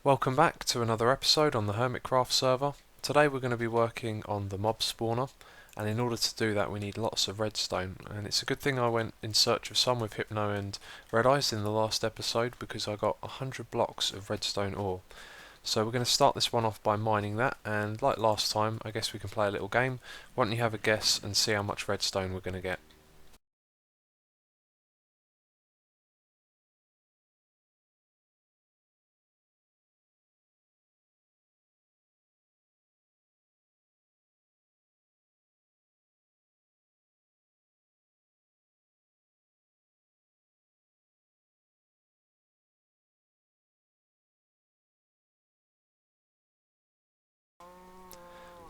Welcome back to another episode on the Hermitcraft server. Today we're going to be working on the mob spawner, and in order to do that we need lots of redstone, and it's a good thing I went in search of some with Hypno and Red Eyes in the last episode because I got 100 blocks of redstone ore. So we're going to start this one off by mining that, and like last time I guess we can play a little game. Why don't you have a guess and see how much redstone we're going to get?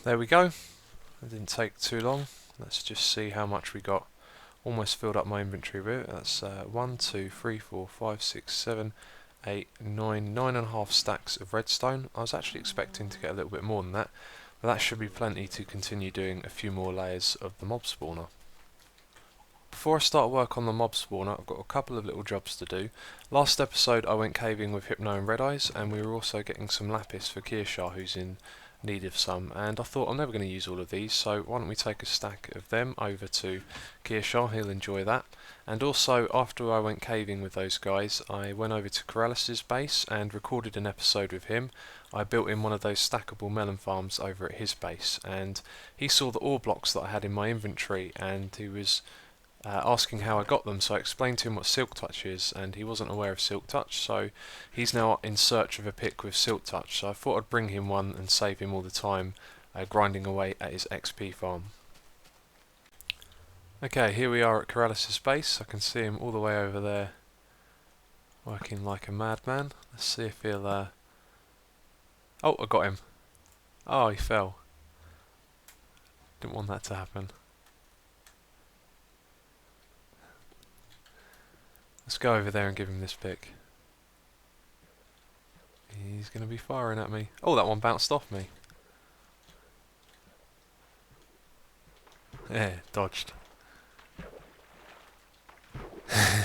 There we go, it didn't take too long. Let's just see how much we got. Almost filled up my inventory with it. That's 1, 2, 3, 4, 5, 6, 7, 8, 9, 9.5 stacks of redstone. I was actually expecting to get a little bit more than that, but that should be plenty to continue doing a few more layers of the mob spawner. Before I start work on the mob spawner, I've got a couple of little jobs to do. Last episode I went caving with Hypno and Red Eyes, and we were also getting some lapis for Kearshaw, who's in need of some, and I thought I'm never going to use all of these, so why don't we take a stack of them over to Kearshaw, he'll enjoy that. And also, after I went caving with those guys, I went over to Keralis' base and recorded an episode with him. I built in one of those stackable melon farms over at his base, and he saw the ore blocks that I had in my inventory, and he was asking how I got them, so I explained to him what Silk Touch is, and he wasn't aware of Silk Touch, so he's now in search of a pick with Silk Touch, so I thought I'd bring him one and save him all the time grinding away at his XP farm. Okay, here we are at Keralis' base. I can see him all the way over there working like a madman. Let's see if he'll... Oh, I got him. Oh, he fell. Didn't want that to happen. Let's go over there and give him this pick. He's going to be firing at me. Oh, that one bounced off me. Yeah, dodged.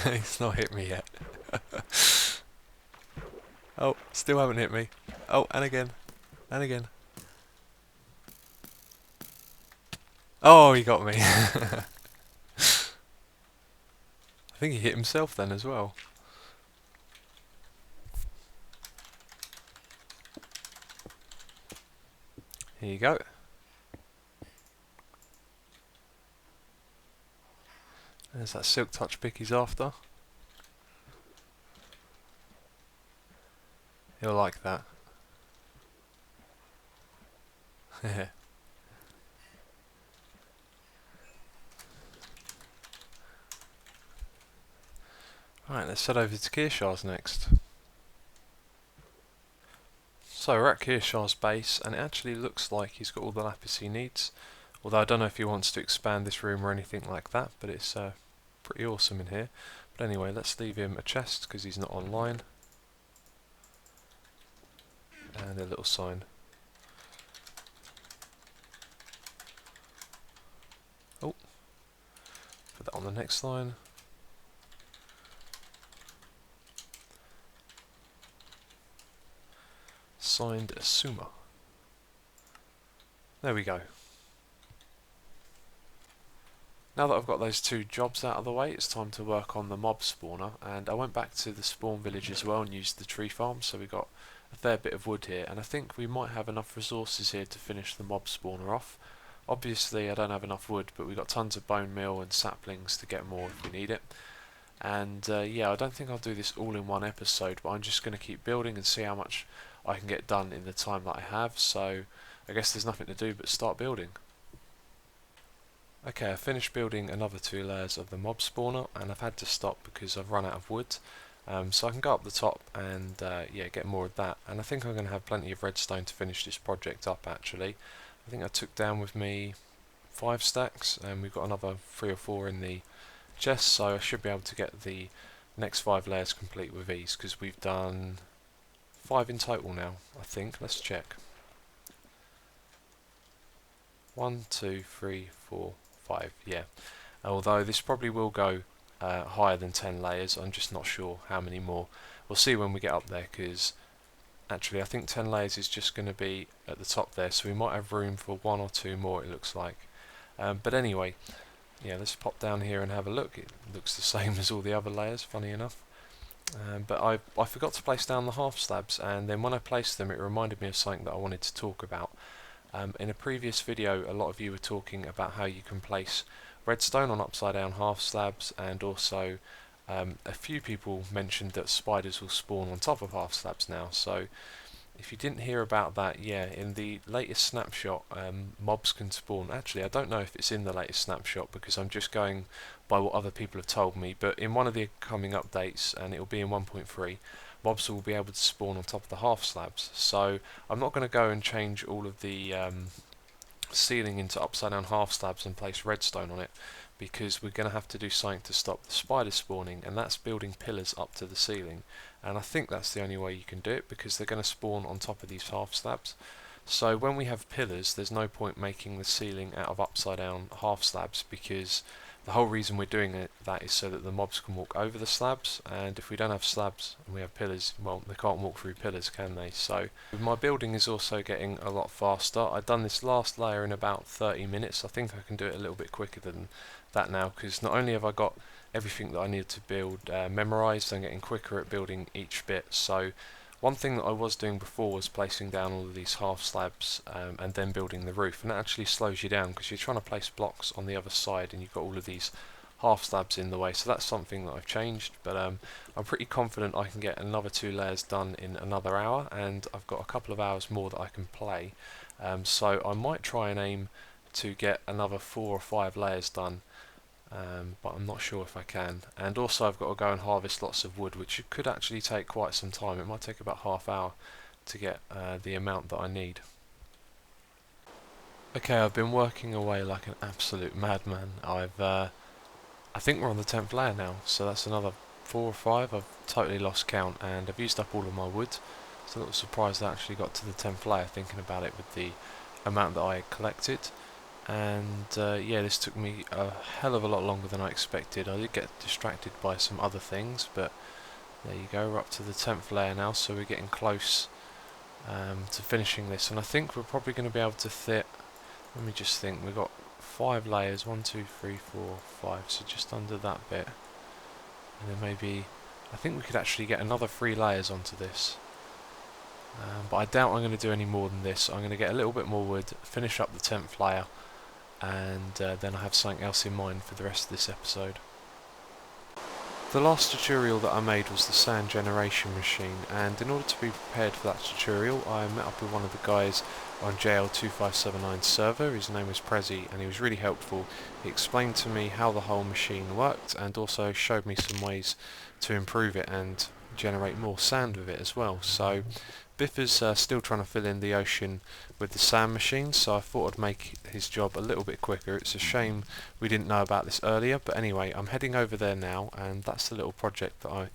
He's not hit me yet. Oh, still haven't hit me. Oh, and again. And again. Oh, he got me. I think he hit himself then as well. Here you go. There's that Silk Touch pick he's after. He'll like that. Right, let's head over to Kearshaw's next. So we're at Kearshaw's base, and it actually looks like he's got all the lapis he needs. Although I don't know if he wants to expand this room or anything like that, but it's pretty awesome in here. But anyway, let's leave him a chest because he's not online. And a little sign. Oh, put that on the next line. Signed Asuma. There we go. Now that I've got those two jobs out of the way, it's time to work on the mob spawner, and I went back to the spawn village as well and used the tree farm, so we got a fair bit of wood here, and I think we might have enough resources here to finish the mob spawner off. Obviously I don't have enough wood, but we've got tons of bone meal and saplings to get more if we need it. And yeah, I don't think I'll do this all in one episode, but I'm just going to keep building and see how much I can get done in the time that I have, so I guess there's nothing to do but start building. Okay, I finished building another 2 layers of the mob spawner, and I've had to stop because I've run out of wood. So I can go up the top and yeah, get more of that, and I think I'm going to have plenty of redstone to finish this project up actually. I think I took down with me 5 stacks, and we've got another 3 or 4 in the chest, so I should be able to get the next 5 layers complete with ease, because we've done 5 in total now, I think. Let's check. 1, 2, 3, 4, 5, yeah. Although this probably will go higher than 10 layers, I'm just not sure how many more. We'll see when we get up there, because Actually, I think 10 layers is just going to be at the top there, so we might have room for 1 or 2 more, it looks like. But anyway, yeah, let's pop down here and have a look. It looks the same as all the other layers, funny enough. But I forgot to place down the half slabs, and then when I placed them it reminded me of something that I wanted to talk about. In a previous video, a lot of you were talking about how you can place redstone on upside down half slabs, and also a few people mentioned that spiders will spawn on top of half slabs now. So if you didn't hear about that, yeah, in the latest snapshot, mobs can spawn. Actually, I don't know if it's in the latest snapshot because I'm just going by what other people have told me, but in one of the coming updates, and it will be in 1.3, mobs will be able to spawn on top of the half slabs. So I'm not going to go and change all of the ceiling into upside down half slabs and place redstone on it, because we're going to have to do something to stop the spiders spawning, and that's building pillars up to the ceiling. And I think that's the only way you can do it, because they're going to spawn on top of these half slabs. So when we have pillars, there's no point making the ceiling out of upside down half slabs, because the whole reason we're doing that is so that the mobs can walk over the slabs, and if we don't have slabs and we have pillars, well, they can't walk through pillars, can they? So my building is also getting a lot faster. I've done this last layer in about 30 minutes. I think I can do it a little bit quicker than that now, because not only have I got everything that I need to build memorized, I'm getting quicker at building each bit. So one thing that I was doing before was placing down all of these half slabs and then building the roof, and that actually slows you down because you're trying to place blocks on the other side and you've got all of these half slabs in the way. So that's something that I've changed, but I'm pretty confident I can get another 2 layers done in another hour, and I've got a couple of hours more that I can play. So I might try and aim to get another 4 or 5 layers done, but I'm not sure if I can. And also I've got to go and harvest lots of wood, which could actually take quite some time. It might take about half hour to get the amount that I need. Okay, I've been working away like an absolute madman. I think we're on the 10th layer now, so that's another 4 or 5. I've totally lost count, and I've used up all of my wood. So a little surprised I actually got to the 10th layer, thinking about it with the amount that I had collected. And yeah, this took me a hell of a lot longer than I expected. I did get distracted by some other things, but there you go, we're up to the 10th layer now, so we're getting close to finishing this. And I think we're probably going to be able to fit, let me just think, we've got 5 layers, 1, 2, 3, 4, 5, so just under that bit. And then maybe, I think we could actually get another 3 layers onto this. But I doubt I'm going to do any more than this. I'm going to get a little bit more wood, finish up the 10th layer, and then I have something else in mind for the rest of this episode. The last tutorial that I made was the sand generation machine, and in order to be prepared for that tutorial I met up with one of the guys on JL2579's server. His name was Prezi, and he was really helpful. He explained to me how the whole machine worked, and also showed me some ways to improve it and generate more sand with it as well. So Biffa's still trying to fill in the ocean with the sand machine, so I thought I'd make his job a little bit quicker. It's a shame we didn't know about this earlier, but anyway, I'm heading over there now, and that's the little project that I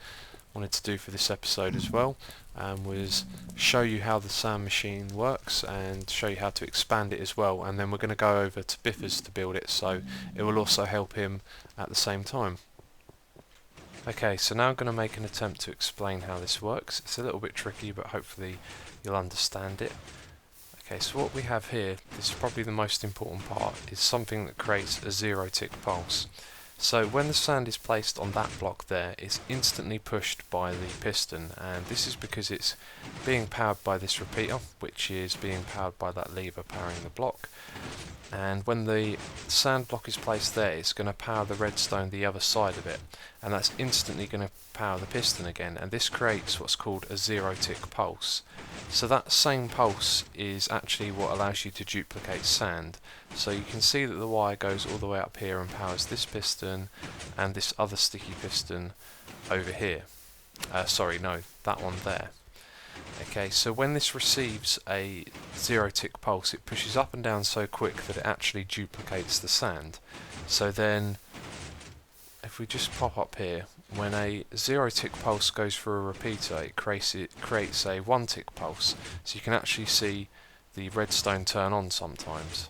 wanted to do for this episode as well, was show you how the sand machine works and show you how to expand it as well, and then we're going to go over to Biffa's to build it, so it will also help him at the same time. Okay, so now I'm going to make an attempt to explain how this works. It's a little bit tricky, but hopefully you'll understand it. Okay, so what we have here, this is probably the most important part, is something that creates a 0-tick pulse. So when the sand is placed on that block there, it's instantly pushed by the piston, and this is because it's being powered by this repeater, which is being powered by that lever powering the block. And when the sand block is placed there, it's going to power the redstone the other side of it, and that's instantly going to power the piston again, and this creates what's called a 0-tick pulse. So that same pulse is actually what allows you to duplicate sand. So you can see that the wire goes all the way up here and powers this piston and this other sticky piston over here. Sorry, no, that one there. Okay, so when this receives a 0-tick pulse, it pushes up and down so quick that it actually duplicates the sand. So then, if we just pop up here, when a 0-tick pulse goes through a repeater, it creates a 1-tick pulse. So you can actually see the redstone turn on sometimes.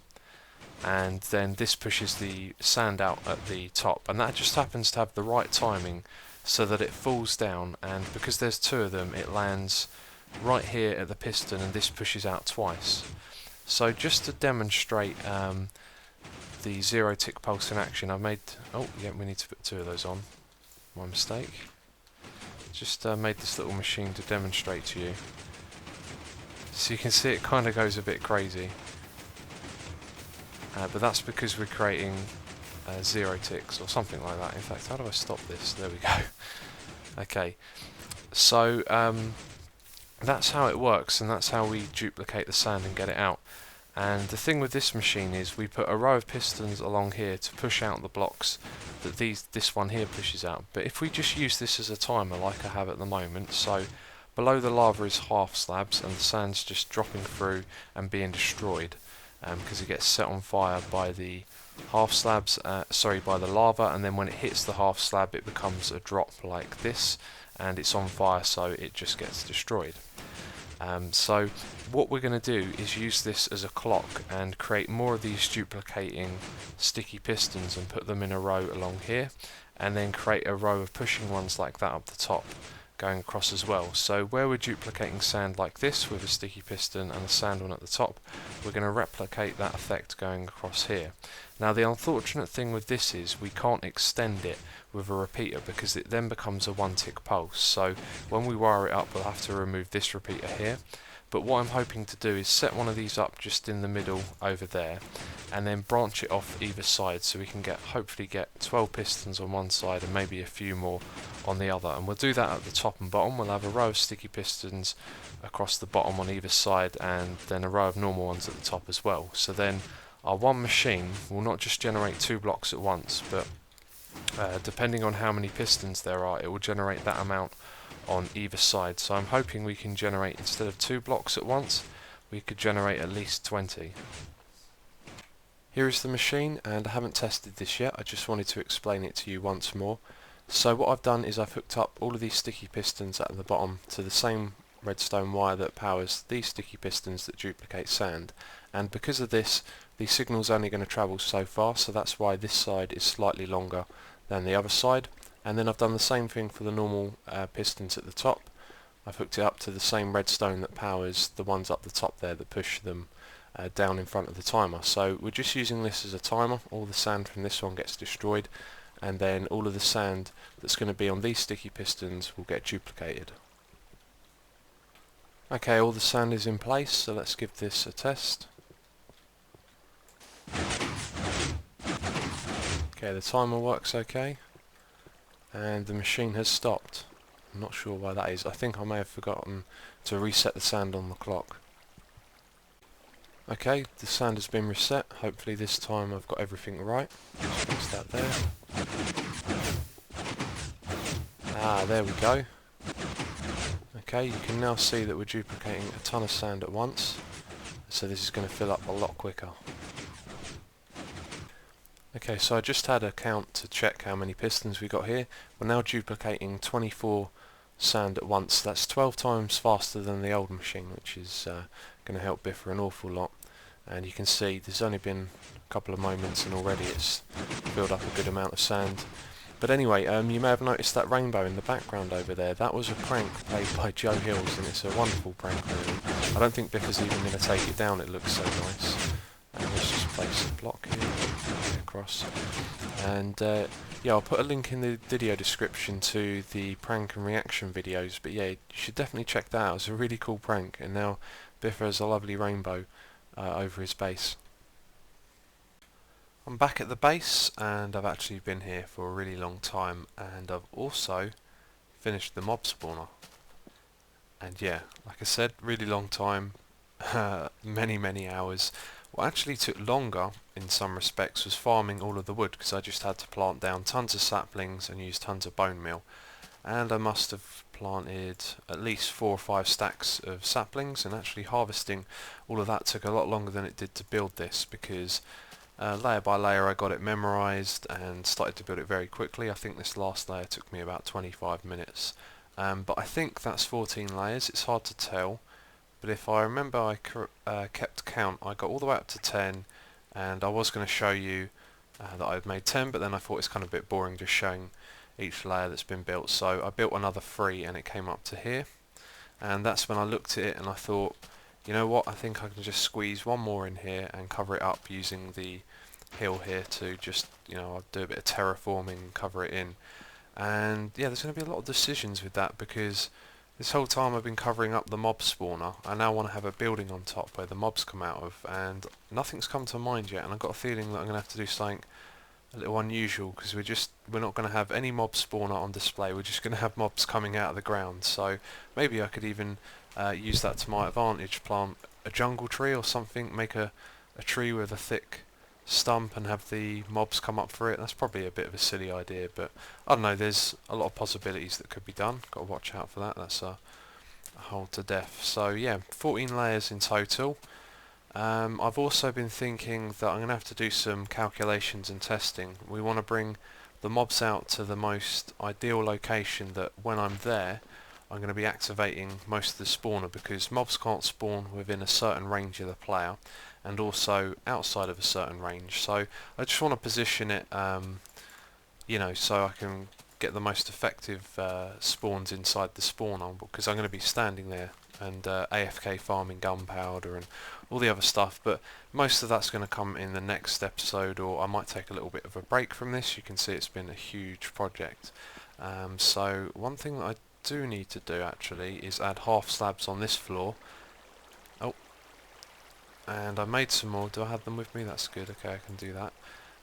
And then this pushes the sand out at the top, and that just happens to have the right timing so that it falls down, and because there's 2 of them, it lands right here at the piston, and this pushes out twice. So just to demonstrate the 0 tick pulse in action, I've made... oh yeah, we need to put 2 of those on. My mistake. Just made this little machine to demonstrate to you. So you can see it kind of goes a bit crazy. But that's because we're creating 0 ticks or something like that. In fact, how do I stop this? There we go. Okay, so that's how it works, and that's how we duplicate the sand and get it out. And the thing with this machine is we put a row of pistons along here to push out the blocks that this one here pushes out. But if we just use this as a timer like I have at the moment, so below the lava is half slabs and the sand's just dropping through and being destroyed because it gets set on fire by the half slabs, by the lava, and then when it hits the half slab it becomes a drop like this and it's on fire, so it just gets destroyed. So what we're going to do is use this as a clock and create more of these duplicating sticky pistons and put them in a row along here, and then create a row of pushing ones like that up the top going across as well. So where we're duplicating sand like this with a sticky piston and a sand one at the top, we're going to replicate that effect going across here. Now the unfortunate thing with this is we can't extend it with a repeater because it then becomes a 1 tick pulse. So when we wire it up we'll have to remove this repeater here. But what I'm hoping to do is set one of these up just in the middle over there and then branch it off either side, so we can hopefully get 12 pistons on one side and maybe a few more on the other. And we'll do that at the top and bottom. We'll have a row of sticky pistons across the bottom on either side and then a row of normal ones at the top as well. So then our one machine will not just generate 2 blocks at once, but depending on how many pistons there are, it will generate that amount on either side. So I'm hoping we can generate, instead of 2 blocks at once, we could generate at least 20. Here is the machine, and I haven't tested this yet, I just wanted to explain it to you once more. So what I've done is I've hooked up all of these sticky pistons at the bottom to the same redstone wire that powers these sticky pistons that duplicate sand, and because of this the signal's only going to travel so far, so that's why this side is slightly longer than the other side. And then I've done the same thing for the normal pistons at the top. I've hooked it up to the same redstone that powers the ones up the top there that push them down in front of the timer. So we're just using this as a timer. All the sand from this one gets destroyed, and then all of the sand that's going to be on these sticky pistons will get duplicated. Okay, all the sand is in place, so let's give this a test. Okay, the timer works okay, and the machine has stopped. I'm not sure why that is. I think I may have forgotten to reset the sand on the clock. Okay, the sand has been reset. Hopefully this time I've got everything right. Just fix that there. Ah, there we go. Okay, you can now see that we're duplicating a ton of sand at once, so this is going to fill up a lot quicker. Okay, so I just had a count to check how many pistons we got here. We're now duplicating 24 sand at once. That's 12 times faster than the old machine, which is going to help Biffa an awful lot. And you can see there's only been a couple of moments and already it's filled up a good amount of sand. But anyway, you may have noticed that rainbow in the background over there. That was a prank played by Joe Hills, and it's a wonderful prank really. I don't think Biffa's even going to take it down, it looks so nice. Let's just place a block here, across. And yeah, I'll put a link in the video description to the prank and reaction videos, but yeah, you should definitely check that out. It's a really cool prank, and now Biffa has a lovely rainbow over his base. I'm back at the base, and I've actually been here for a really long time, and I've also finished the mob spawner. And yeah, like I said, really long time, many hours. What actually took longer in some respects was farming all of the wood, because I just had to plant down tons of saplings and use tons of bone meal. And I must have planted at least 4 or 5 stacks of saplings, and actually harvesting all of that took a lot longer than it did to build this, because layer by layer I got it memorized and started to build it very quickly. I think this last layer took me about 25 minutes. But I think that's 14 layers, it's hard to tell. But if I remember, I kept count. I got all the way up to 10, and I was going to show you that I've made 10, but then I thought it's kind of a bit boring just showing each layer that's been built. So I built another 3 and it came up to here. and that's when I looked at it and I thought, you know what, I think I can just squeeze one more in here and cover it up using the hill here to just, I'll do a bit of terraforming and cover it in. And yeah, there's going to be a lot of decisions with that, because this whole time I've been covering up the mob spawner. I now want to have a building on top where the mobs come out of, and nothing's come to mind yet, and I've got a feeling that I'm going to have to do something a little unusual, because we're not going to have any mob spawner on display. We're just going to have mobs coming out of the ground. So maybe I could even use that to my advantage, plant a jungle tree or something, make a tree with a thick stump and have the mobs come up for it. That's probably a bit of a silly idea, but I don't know, there's a lot of possibilities that could be done. Got to watch out for that. That's a hole to death. So yeah, 14 layers in total. I've also been thinking that I'm going to have to do some calculations and testing. We want to bring the mobs out to the most ideal location, that when I'm there I'm going to be activating most of the spawner, because mobs can't spawn within a certain range of the player and also outside of a certain range. So I just want to position it so I can get the most effective spawns inside the spawner, because I'm going to be standing there and AFK farming gunpowder and all the other stuff, but most of that's going to come in the next episode, or I might take a little bit of a break from this. You can see it's been a huge project. So one thing that I do need to do actually is add half slabs on this floor. Oh, and I made some more. Do I have them with me? That's good. Okay, I can do that.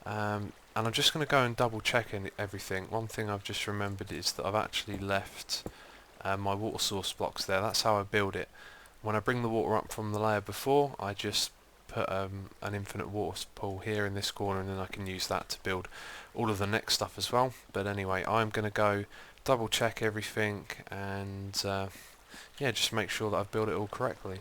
And I'm just going to go and double check everything. One thing I've just remembered is that I've actually left my water source blocks there. That's how I build it. When I bring the water up from the layer before, I just put an infinite water pool here in this corner, and then I can use that to build all of the next stuff as well. But anyway, I'm going to go double check everything and yeah, just make sure that I've built it all correctly.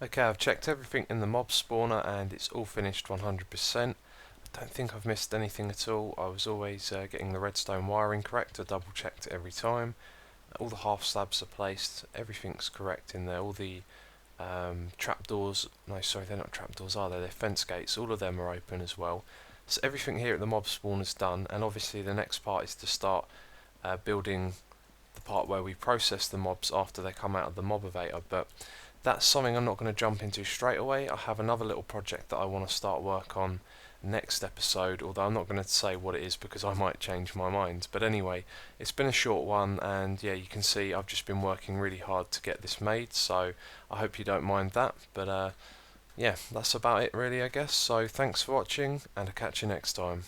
Okay, I've checked everything in the mob spawner and it's all finished 100%. I don't think I've missed anything at all. I was always getting the redstone wiring correct. I double checked it every time. All the half slabs are placed, everything's correct in there. All the trapdoors, no sorry, they're not trapdoors, are they? They're fence gates. All of them are open as well. So everything here at the mob spawn is done, and obviously the next part is to start building the part where we process the mobs after they come out of the mobivator, but that's something I'm not going to jump into straight away. I have another little project that I want to start work on next episode, although I'm not going to say what it is because I might change my mind. But anyway, it's been a short one, and yeah, you can see I've just been working really hard to get this made, so I hope you don't mind that. But yeah, that's about it really, I guess. So thanks for watching, and I'll catch you next time.